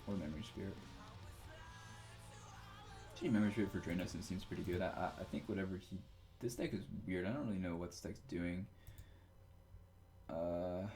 or Memory Spirit. Actually, Memory Spirit for Drain Essence seems pretty good. I think whatever he... This deck is weird. I don't really know what this deck's doing. Welcome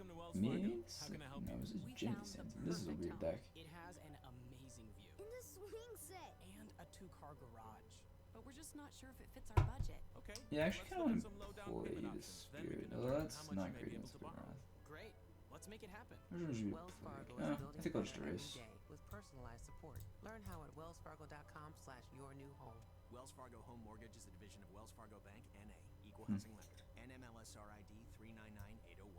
to Wells Me? Fargo. How can I help No, you? this is Jimmy Sensen. This is a weird deck. It has an amazing view. In the swing set. And a 2-car garage. But we're just not sure if it fits our budget. Okay. Yeah, I actually let's kind look of at some want to low-down play payment this options. Then we Spirit. can Oh, determine that's how much not you may great be able against to Spirit borrow. Wrath. Great. Let's make it happen. Which one should we Wells play? Fargo Oh, is I building think I'll just better every erase. day with personalized support. Learn how at wellsfargo.com/yournewhome. Wells Fargo Home Mortgage is a division of Wells Fargo Bank, N.A., Equal Housing Lender, NMLSR ID 399801.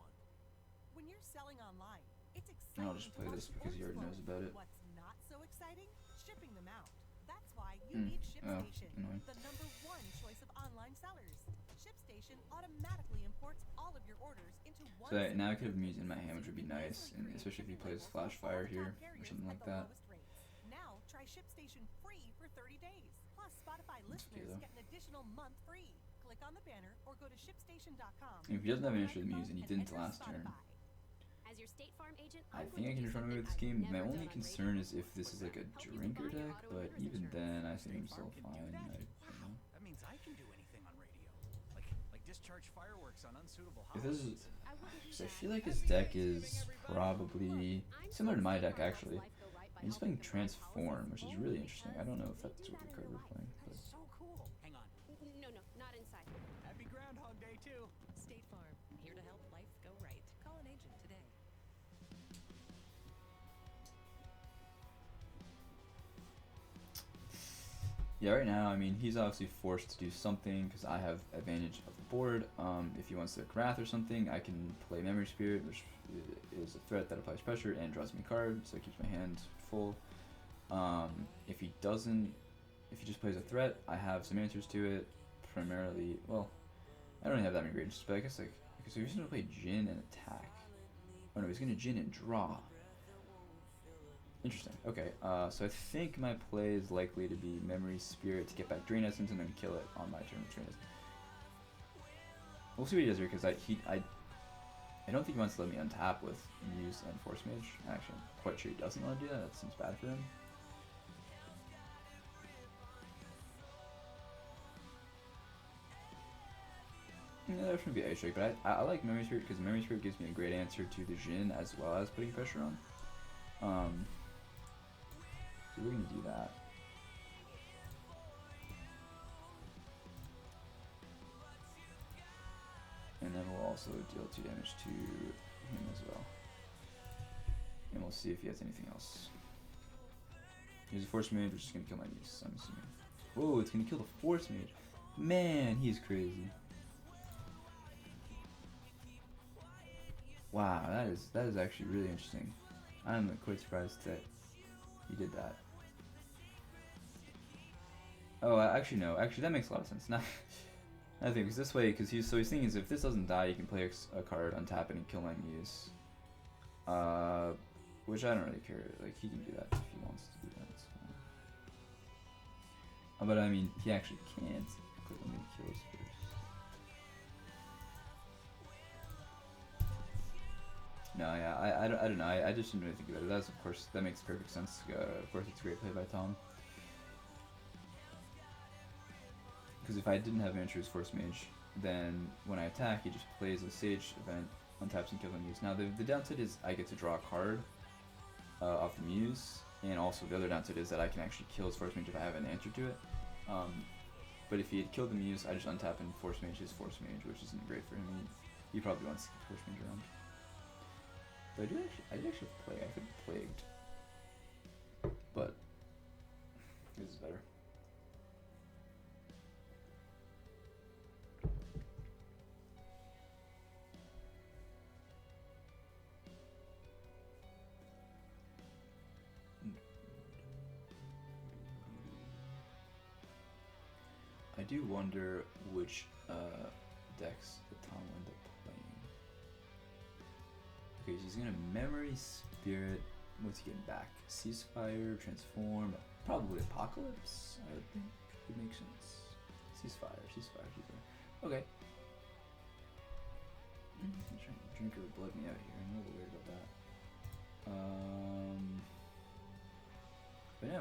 When you're selling online, it's And exciting I'll just to play watch this because he orders already knows flow. about it. What's not so exciting? Shipping them out. That's why you need Oh, ShipStation, annoying. the #1 choice of online sellers. ShipStation automatically imports all of your orders into one. So now I could have single music in my interface hand, which would be so you can nice, easily and create especially if he shipping plays labels Flash for all Fire top here or carriers something at like the that. lowest rates. Now try ShipStation free for 30 days. Plus, Spotify That's okay, listeners though. get an additional month free. Click on the banner or go to shipstation.com. And if he doesn't have an issue with the music, and he didn't last turn, As your State Farm agent, I I'm think I going to can do just run away with this something game. I've My never only done on concern radio. is if this is like a Help you drinker buy your deck, auto but insurance even insurance. then I think State I'm Farm still can do fine. that? I don't know. That means I can do anything on radio. Like discharge fireworks on unsuitable If this holidays. is, I wouldn't do because I that. feel like his deck is probably I'm similar to my State deck Farm actually. helps life go right by He's helping playing them buy Transform, which is policies really only interesting. I because don't know if they that's do what that the in card real we're life. playing, but That's so cool. Hang on. No, not inside. Happy Groundhog Day too. State Farm, here to help life go right. Call an agent today. yeah, right now, I mean, he's obviously forced to do something because I have advantage of the board. If he wants to Wrath or something, I can play Memory Spirit, which is a threat that applies pressure and draws me a card, so it keeps my hand full. If he doesn't, if he just plays a threat, I have some answers to it. Primarily, well, I don't really have that many ranges, but I guess like, okay, so he's gonna play Jin and attack. Oh no, he's gonna Jin and draw. Interesting. Okay, so I think my play is likely to be Memory Spirit to get back Drain Essence and then kill it on my turn with Drain Essence. We'll see what he does here, because I don't think he wants to let me untap with Muse and Force Mage. Actually, I'm quite sure he doesn't want to do that. That seems bad for him. Yeah, there shouldn't be Ice Strike, but I like Memory Spirit because Memory Spirit gives me a great answer to the Jin as well as putting pressure on. So we're gonna do that. And then we'll also deal 2 damage to him as well. And we'll see if he has anything else. Here's a Force Mage, which is gonna kill my niece, I'm assuming. Whoa, it's gonna kill the Force Mage. Man, he's crazy. Wow, that is actually really interesting. I'm quite surprised that he did that. Oh, actually no. Actually, that makes a lot of sense. Now, I think because this way, because he's thinking is if this doesn't die, you can play a card, untap it, and kill my Muse. Which I don't really care. Like he can do that if he wants to do that. It's fine. But I mean, he actually can't. Click on the kills first. No, yeah, I don't know. I just didn't really think about it. That's, of course, that makes perfect sense. Of course, it's a great play by Tom. Because if I didn't have Manchu's Force Mage, then when I attack, he just plays a Sage event, untaps and kills my Muse. Now, the downside is I get to draw a card off the Muse, and also the other downside is that I can actually kill his Force Mage if I have an answer to it. But if he had killed the Muse, I just untap and Force Mage his Force Mage, which isn't great for him. He probably wants to keep Force Mage around. But I do actually play. I could have Plagued, but this is better. I do wonder which decks that Tom will end up playing. Okay, so he's gonna Memory Spirit. What's he getting back? Ceasefire, Transform, probably Apocalypse. I would think would make sense. Ceasefire. Okay. He's trying to drink or blood me out here. I'm a little weird about that.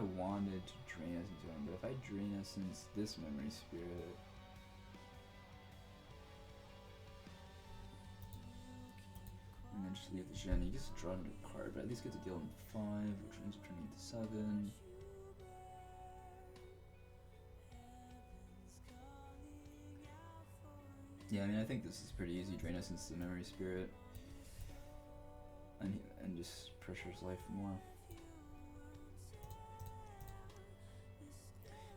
wanted to Drain Essence one, but if I Drain Essence this Memory Spirit, and then just leave the Gen, he gets to draw another card, but at least gets to deal him 5, which ends up turning into 7. Yeah, I mean, I think this is pretty easy. Drain Essence the Memory Spirit, and just pressures life more.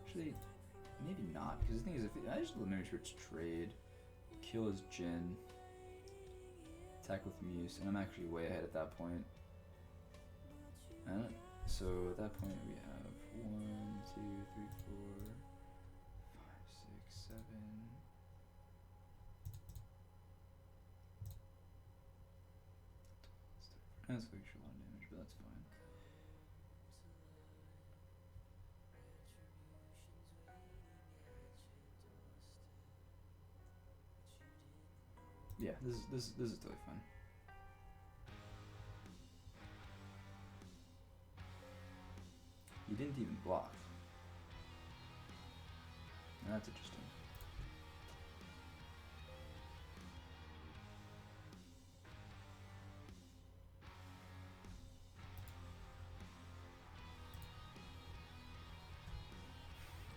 Actually, maybe not, because the thing is, if I just let Memory Spirits trade, kill his Jin, attack with Muse, and I'm actually way ahead at that point. And so at that point we have 1, 2, 3, 4, 5, 6, 7. That's actually a lot of damage, but that's fine. Yeah, this is totally fine. You didn't even block. Now that's interesting.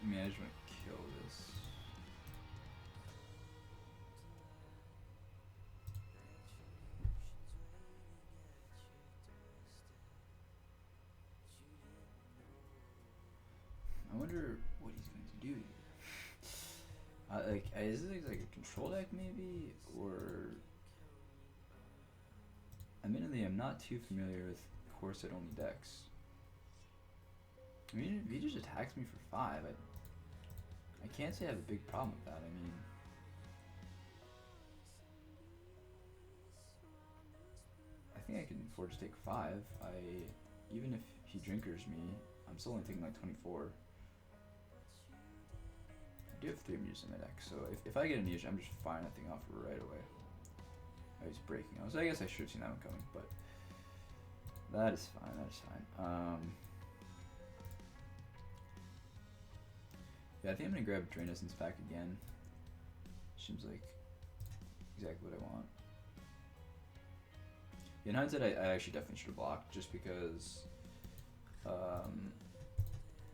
I mean, I just want to kill this. I wonder what he's going to do here. Is this like a control deck maybe, or? Admittedly, I'm not too familiar with corset only decks. I mean, if he just attacks me for 5, I can't say I have a big problem with that. I mean, I think I can afford to take 5. Even if he drinkers me, I'm still only taking like 24. I do have 3 Muse in my deck, so if I get a niche, I'm just firing that thing off right away. Oh, he's breaking out. So I guess I should have seen that one coming, but that is fine. That is fine. Yeah, I think I'm gonna grab Drain Essence back again. Seems like exactly what I want. In hindsight, I actually definitely should have blocked, just because,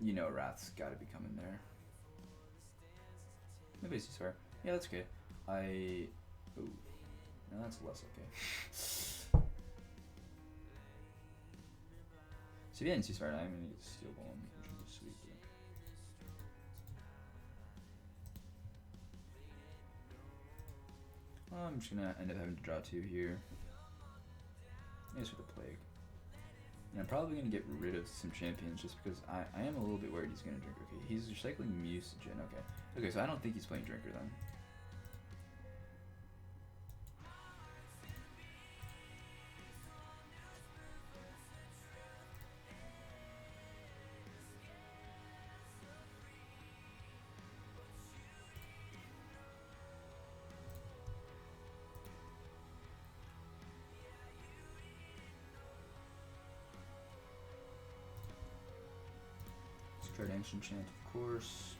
you know, Wrath's got to be coming there. Maybe it's fair. Yeah, that's okay. Ooh, no, that's less okay. So if he hadn't ceasefire, I'm gonna get Steel Golem, which would be sweet. I'm just gonna end up having to draw 2 here. I guess with the Plague. And I'm probably gonna get rid of some champions just because I am a little bit worried he's gonna drink. Okay, he's recycling Muse Jin. Okay. Okay, so I don't think he's playing Drinker then. Straight Ancient Chant, of course.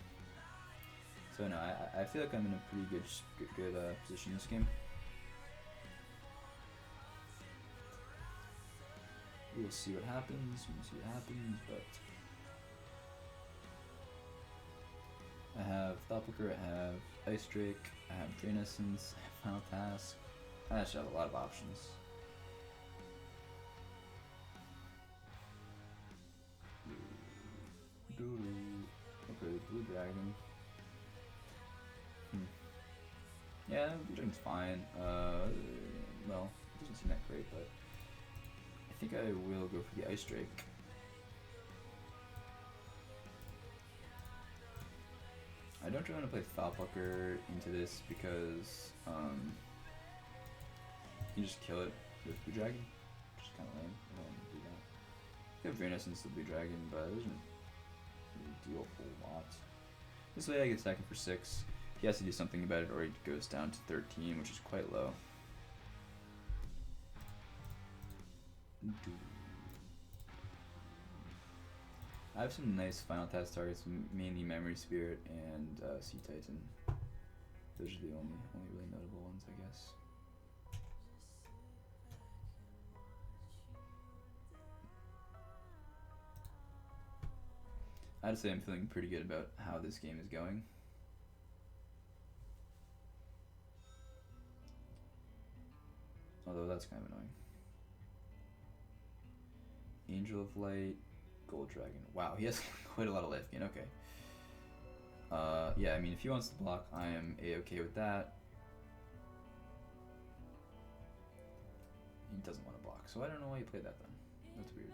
So no, I feel like I'm in a pretty good position in this game. We'll see what happens. But I have Thoughtbooker, I have Ice Drake, I have Drain Essence, I have Final Task. I actually have a lot of options. Okay, Blue Dragon. Yeah, Blue Dragon's fine. Well, it doesn't seem that great, but I think I will go for the Ice Drake. I don't really want to play Thoughtbooker into this because you just kill it with Blue Dragon. Which is kind of lame. I don't want to do that. I have Drain Essence the Blue Dragon, but it doesn't really deal a whole lot. This way I get stacking for 6. He has to do something about it or he goes down to 13, which is quite low. I have some nice final task targets, mainly Memory Spirit and Sea Titan. Those are the only really notable ones, I guess. I'd say I'm feeling pretty good about how this game is going. Although that's kind of annoying. Angel of Light, Gold Dragon. Wow, he has quite a lot of life gain. Okay. Yeah, I mean, if he wants to block, I am a-okay with that. He doesn't want to block, so I don't know why he played that then. That's weird.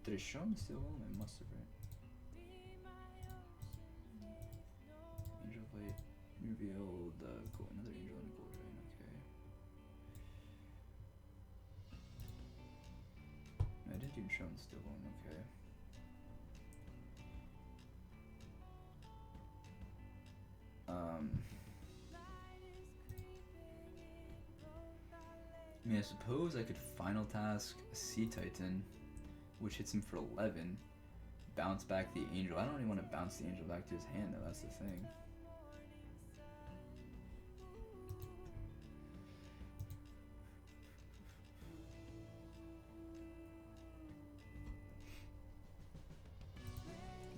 Did I show him still? I must have, right? Angel of Light revealed another angel and a gold dragon. Okay. I didn't even show him still. Okay. I mean, I suppose I could final task a Sea Titan, which hits him for 11, bounce back the angel. I don't really want to bounce the angel back to his hand, though. That's the thing.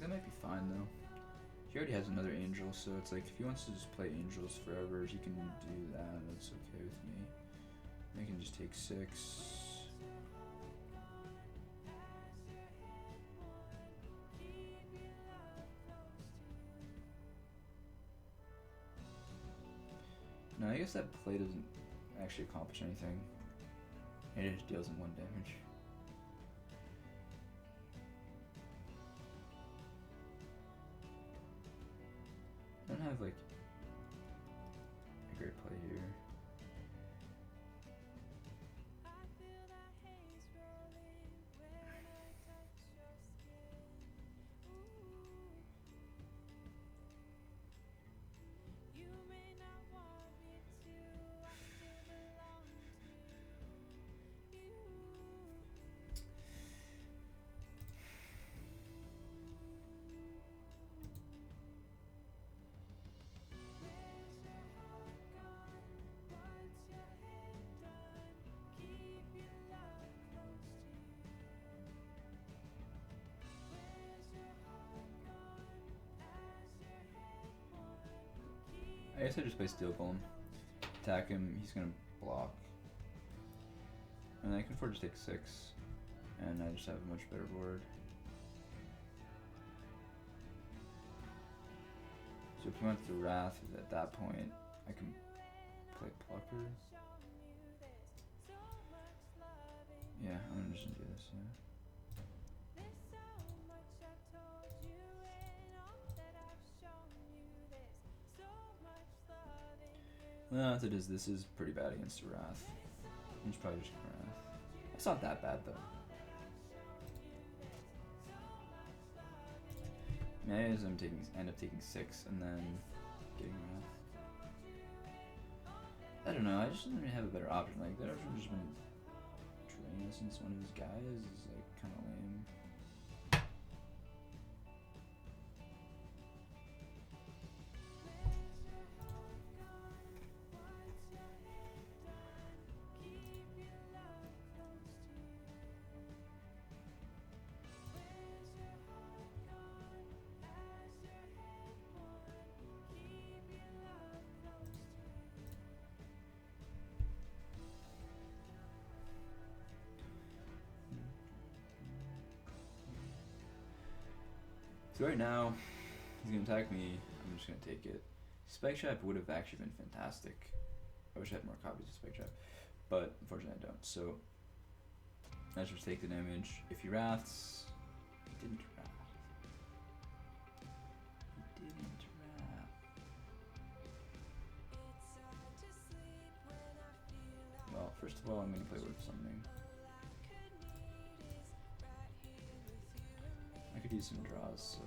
That might be fine, though. He already has another angel, so it's like if he wants to just play angels forever, he can do that. That's okay with me. I can just take 6. No, I guess that play doesn't actually accomplish anything. It just deals him 1 damage. I don't have like a great play here. I guess I just play Steel Golem. Attack him, he's gonna block. And I can afford to take 6. And I just have a much better board. So if he wants to Wrath at that point, I can play Plucker. Yeah, I'm just gonna do this, yeah. Well, as it is, this is pretty bad against the Wrath. He's probably just gonna Wrath. It's not that bad, though. I mean, I end up taking 6 and then getting Wrath. I don't know, I just didn't really have a better option. Like, that option just been training since one of his guys is, like, kind of lame. So right now, he's gonna attack me. I'm just gonna take it. Spike Trap would have actually been fantastic. I wish I had more copies of Spike Trap, but unfortunately I don't. So I just take the damage. If he wraths, he didn't wrath. He didn't wrath. Well, first of all, I'm gonna play with something. I could use some draws, so